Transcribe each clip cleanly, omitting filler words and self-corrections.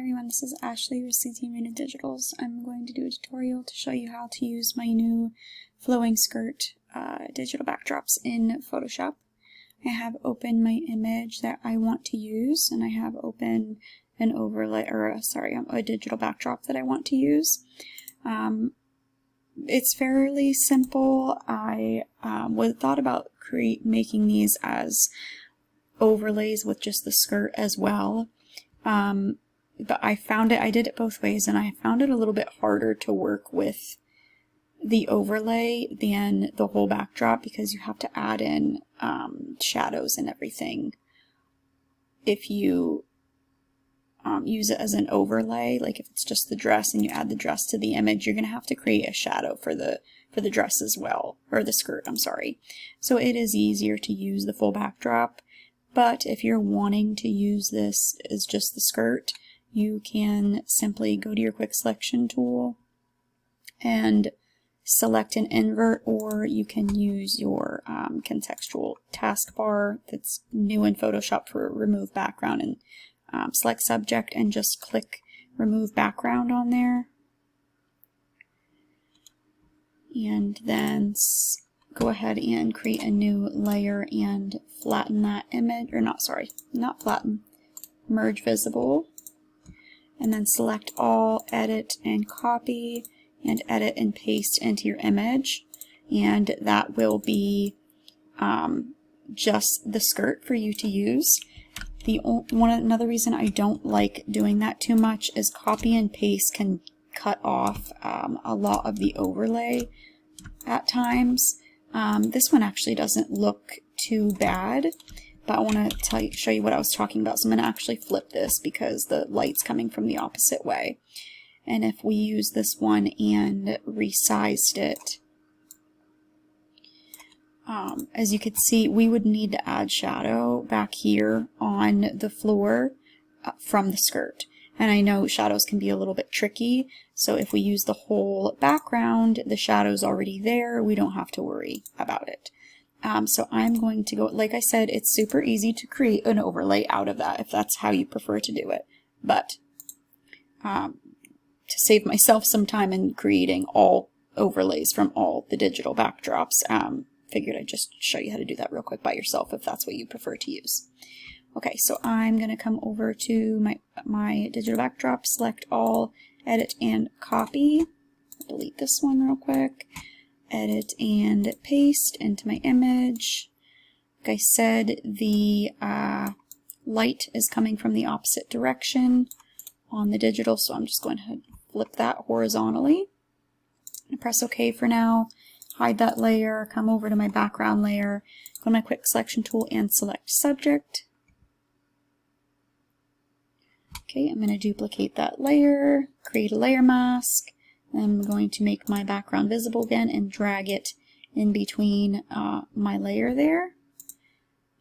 everyone, this is Ashley with CT Marina Digitals. I'm going to do a tutorial to show you how to use my new flowing skirt digital backdrops in Photoshop. I have open my image that I want to use, and I have open an overlay, or a digital backdrop that I want to use. It's fairly simple. I thought about making these as overlays with just the skirt as well. But I did it both ways, and I found it a little bit harder to work with the overlay than the whole backdrop, because you have to add in shadows and everything if you use it as an overlay. Like if it's just the dress and you add the dress to the image, you're going to have to create a shadow for the dress as well, or the skirt, I'm sorry. So it is easier to use the full backdrop, but if you're wanting to use this as just the skirt, you can simply go to your quick selection tool and select an invert, or you can use your contextual taskbar that's new in Photoshop for remove background, and select subject and just click remove background on there, and then go ahead and create a new layer and flatten that image, or not flatten, merge visible, and then select all, edit and copy, and edit and paste into your image, and that will be just the skirt for you to use. Another reason I don't like doing that too much is copy and paste can cut off a lot of the overlay at times. This one actually doesn't look too bad, but I want to show you what I was talking about. So I'm going to actually flip this because the light's coming from the opposite way. And if we use this one and resized it, as you can see, we would need to add shadow back here on the floor from the skirt. And I know shadows can be a little bit tricky, so if we use the whole background, the shadow's already there, we don't have to worry about it. So I'm going to go, like I said, it's super easy to create an overlay out of that if that's how you prefer to do it. But to save myself some time in creating all overlays from all the digital backdrops, figured I'd just show you how to do that real quick by yourself if that's what you prefer to use. Okay, so I'm going to come over to my digital backdrop, select all, edit and copy, delete this one real quick, edit and paste into my image. Like I said, the light is coming from the opposite direction on the digital, so I'm just going to flip that horizontally. And press OK for now. Hide that layer, come over to my background layer, go to my quick selection tool and select subject. Okay, I'm going to duplicate that layer, create a layer mask. I'm going to make my background visible again and drag it in between my layer there.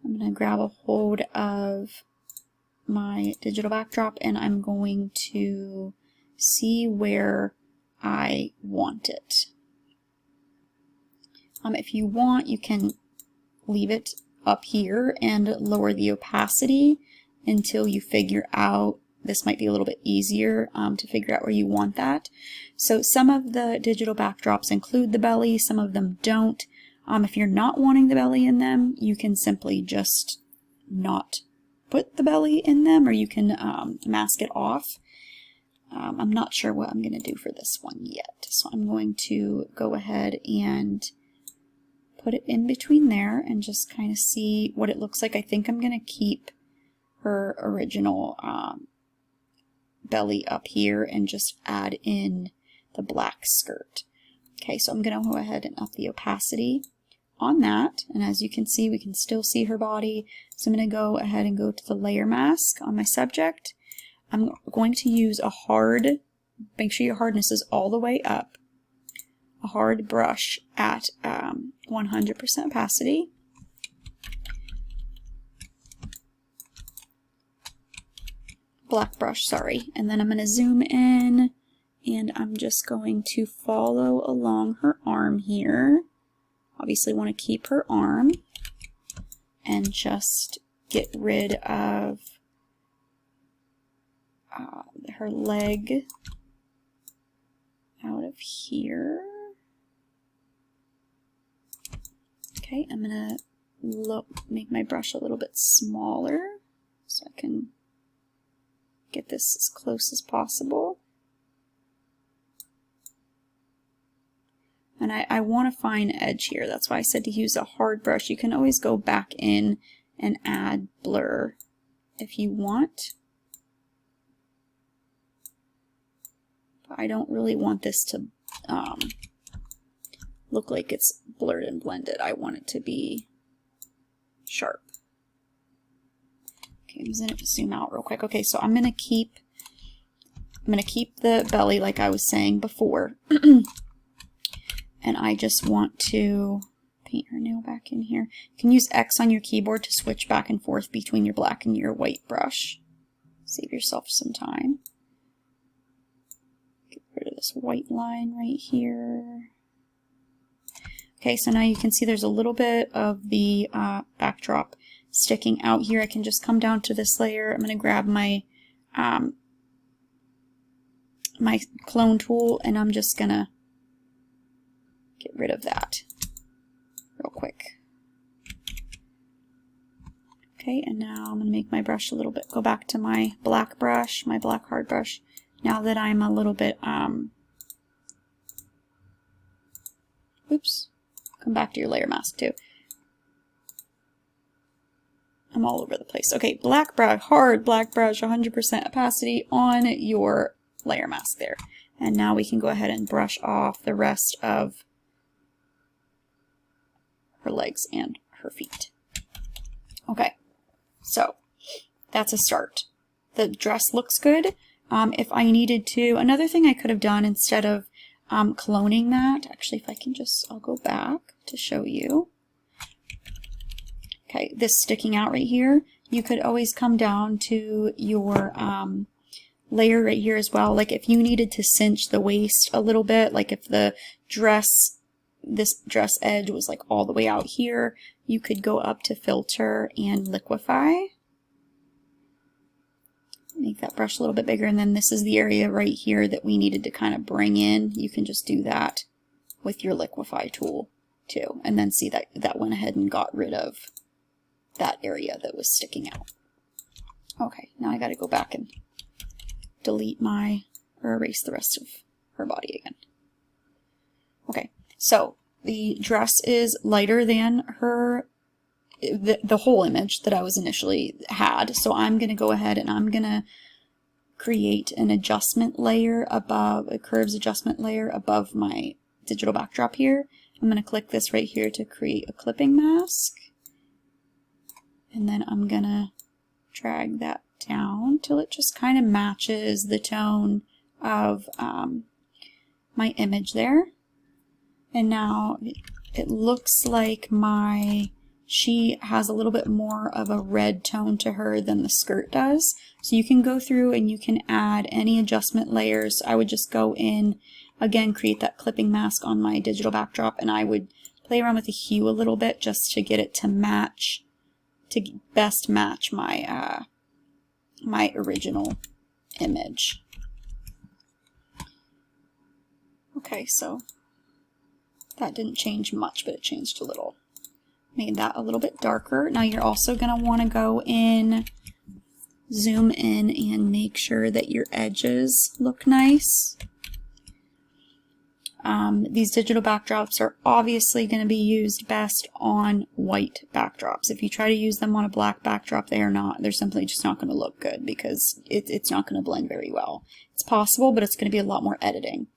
I'm going to grab a hold of my digital backdrop and I'm going to see where I want it. If you want, you can leave it up here and lower the opacity until you figure out, this might be a little bit easier to figure out where you want that. So some of the digital backdrops include the belly, some of them don't. If you're not wanting the belly in them, you can simply just not put the belly in them, or you can mask it off. I'm not sure what I'm going to do for this one yet, so I'm going to go ahead and put it in between there and just kind of see what it looks like. I think I'm going to keep her original belly up here and just add in the black skirt. Okay, so I'm going to go ahead and up the opacity on that, and as you can see, we can still see her body. So I'm going to go ahead and go to the layer mask on my subject. I'm going to use a hard, make sure your hardness is all the way up, a hard brush at 100% opacity. Black brush, sorry. And then I'm going to zoom in, and I'm just going to follow along her arm here. Obviously want to keep her arm, and just get rid of her leg out of here. Okay, I'm gonna make my brush a little bit smaller so I can get this as close as possible. And I want a fine edge here. That's why I said to use a hard brush. You can always go back in and add blur if you want. But I don't really want this to look like it's blurred and blended. I want it to be sharp. Okay, I'm just gonna zoom out real quick. Okay, so I'm gonna keep the belly like I was saying before. And I just want to paint her nail back in here. You can use X on your keyboard to switch back and forth between your black and your white brush. Save yourself some time. Get rid of this white line right here. Okay, so now you can see there's a little bit of the backdrop sticking out here. I can just come down to this layer. I'm going to grab my my clone tool, and I'm just going to get rid of that real quick. Okay, and now I'm going to make my brush a little bit, go back to my black brush, my black hard brush, now that I'm a little bit, oops, come back to your layer mask too. I'm all over the place. Okay, black brush, hard black brush, 100% opacity on your layer mask there. And now we can go ahead and brush off the rest of her legs and her feet. Okay, so that's a start. The dress looks good. If I needed to, another thing I could have done instead of cloning that, actually if I can just, I'll go back to show you. Okay, this sticking out right here, you could always come down to your layer right here as well. Like if you needed to cinch the waist a little bit, like if the dress, this dress edge was like all the way out here, you could go up to filter and liquefy. Make that brush a little bit bigger, and then this is the area right here that we needed to kind of bring in. You can just do that with your liquefy tool too, and then see that that went ahead and got rid of that area that was sticking out. Okay, now I got to go back and delete my, or erase the rest of her body again. Okay, so the dress is lighter than her, the whole image that I was initially had. So I'm going to go ahead and I'm going to create an adjustment layer above, a curves adjustment layer above my digital backdrop here. I'm going to click this right here to create a clipping mask. And then I'm going to drag that down till it just kind of matches the tone of my image there. And now it looks like she has a little bit more of a red tone to her than the skirt does. So you can go through and you can add any adjustment layers. I would just go in, again, create that clipping mask on my digital backdrop, and I would play around with the hue a little bit just to get it to match, to best match my my original image. Okay, so that didn't change much, but it changed a little. Made that a little bit darker. Now you're also going to want to go in, zoom in, and make sure that your edges look nice. These digital backdrops are obviously going to be used best on white backdrops. If you try to use them on a black backdrop, they're simply just not going to look good because it's not going to blend very well. It's possible, but it's going to be a lot more editing.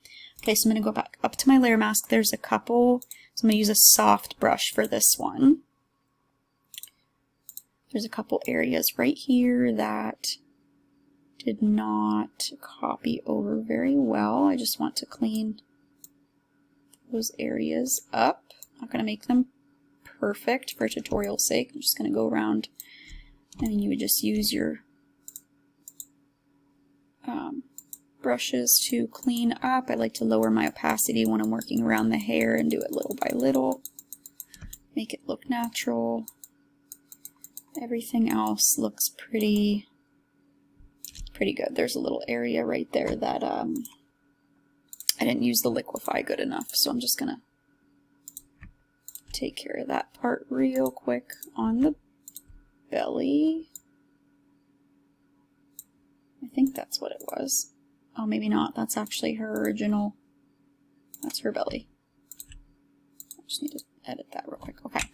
Okay, so I'm going to go back up to my layer mask. There's a couple, so I'm going to use a soft brush for this one. There's a couple areas right here that did not copy over very well. I just want to clean those areas up. I'm not going to make them perfect for tutorial's sake. I'm just going to go around, and you would just use your brushes to clean up. I like to lower my opacity when I'm working around the hair and do it little by little. Make it look natural. Everything else looks pretty pretty good. There's a little area right there that I didn't use the liquify good enough, so I'm just gonna take care of that part real quick on the belly. I think that's what it was. Oh, maybe not. That's actually her original. That's her belly. I just need to edit that real quick. Okay.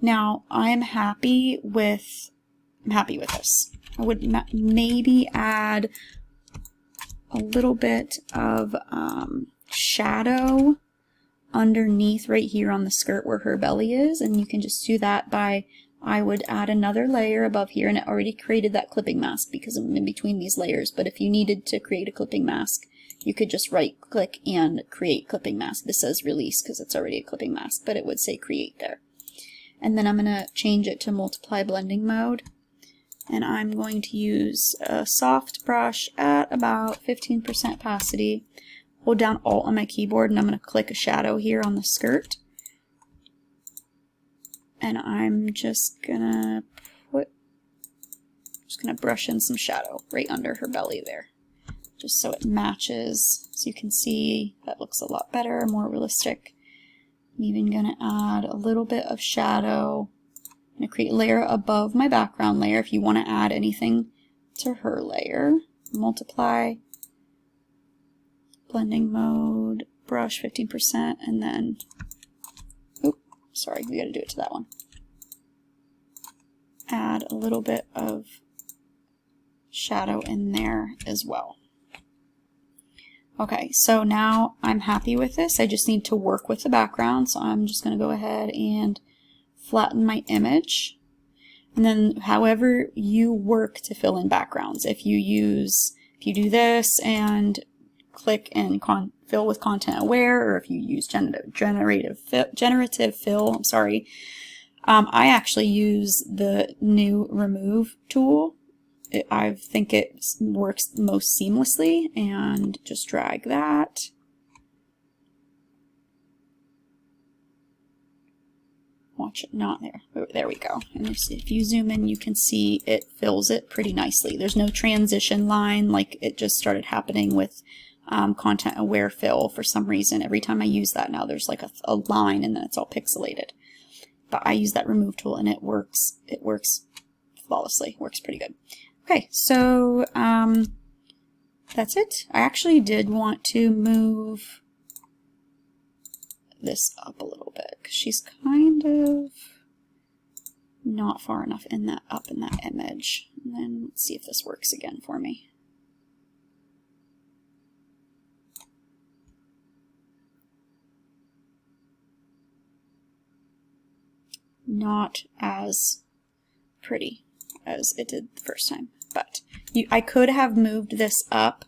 Now I'm happy with this. I would maybe add a little bit of shadow underneath right here on the skirt where her belly is, and you can just do that by, I would add another layer above here, and it already created that clipping mask because I'm in between these layers. But if you needed to create a clipping mask, you could just right click and create clipping mask. This says release because it's already a clipping mask, but it would say create there. And then I'm going to change it to multiply blending mode, and I'm going to use a soft brush at about 15% opacity. Hold down Alt on my keyboard, and I'm going to click a shadow here on the skirt. And I'm just gonna brush in some shadow right under her belly there, just so it matches. So you can see that looks a lot better, more realistic. I'm even gonna add a little bit of shadow. I'm gonna create a layer above my background layer. If you want to add anything to her layer, multiply, blending mode, brush 15%, and then, sorry, we gotta do it to that one. Add a little bit of shadow in there as well. Okay, so now I'm happy with this. I just need to work with the background, so I'm just gonna go ahead and flatten my image. And then however you work to fill in backgrounds, if you do this and click and fill with content aware, or if you use generative fill, I actually use the new remove tool. I think it works most seamlessly, and just drag that. Watch it, not there. Oh, there we go. And if you zoom in, you can see it fills it pretty nicely. There's no transition line like it just started happening with content aware fill for some reason. Every time I use that now, there's like a line, and then it's all pixelated. But I use that remove tool, and it works flawlessly. Works pretty good. Okay, so that's it. I actually did want to move this up a little bit because she's kind of not far enough up in that image. And then let's see if this works again for me. Not as pretty as it did the first time, but I could have moved this up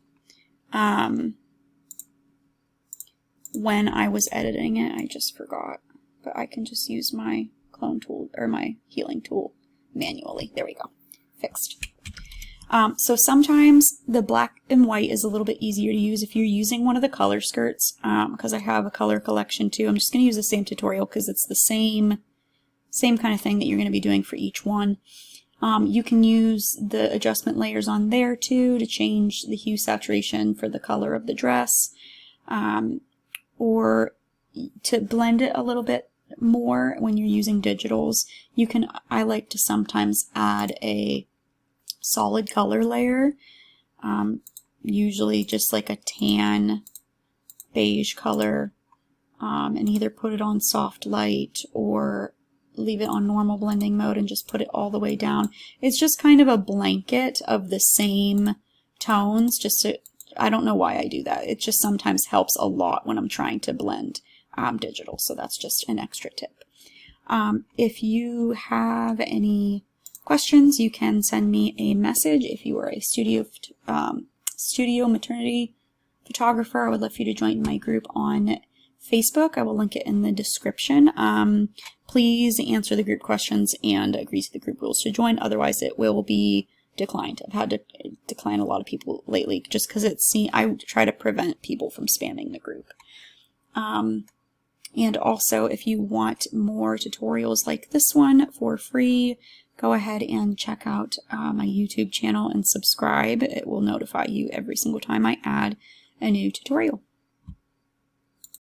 when I was editing it. I just forgot, but I can just use my clone tool or my healing tool manually. There we go, fixed. So sometimes the black and white is a little bit easier to use if you're using one of the color skirts, because I have a color collection too. I'm just going to use the same tutorial because it's the same kind of thing that you're going to be doing for each one. You can use the adjustment layers on there too to change the hue saturation for the color of the dress, or to blend it a little bit more when you're using digitals. I like to sometimes add a solid color layer, usually just like a tan beige color, and either put it on soft light or leave it on normal blending mode and just put it all the way down. It's just kind of a blanket of the same tones, I don't know why I do that. It just sometimes helps a lot when I'm trying to blend digital, so that's just an extra tip. If you have any questions, you can send me a message. If you are a studio maternity photographer, I would love for you to join my group on Facebook. I will link it in the description. Please answer the group questions and agree to the group rules to join, otherwise it will be declined. I've had to decline a lot of people lately just because I try to prevent people from spamming the group. And also, if you want more tutorials like this one for free, go ahead and check out my YouTube channel and subscribe. It will notify you every single time I add a new tutorial.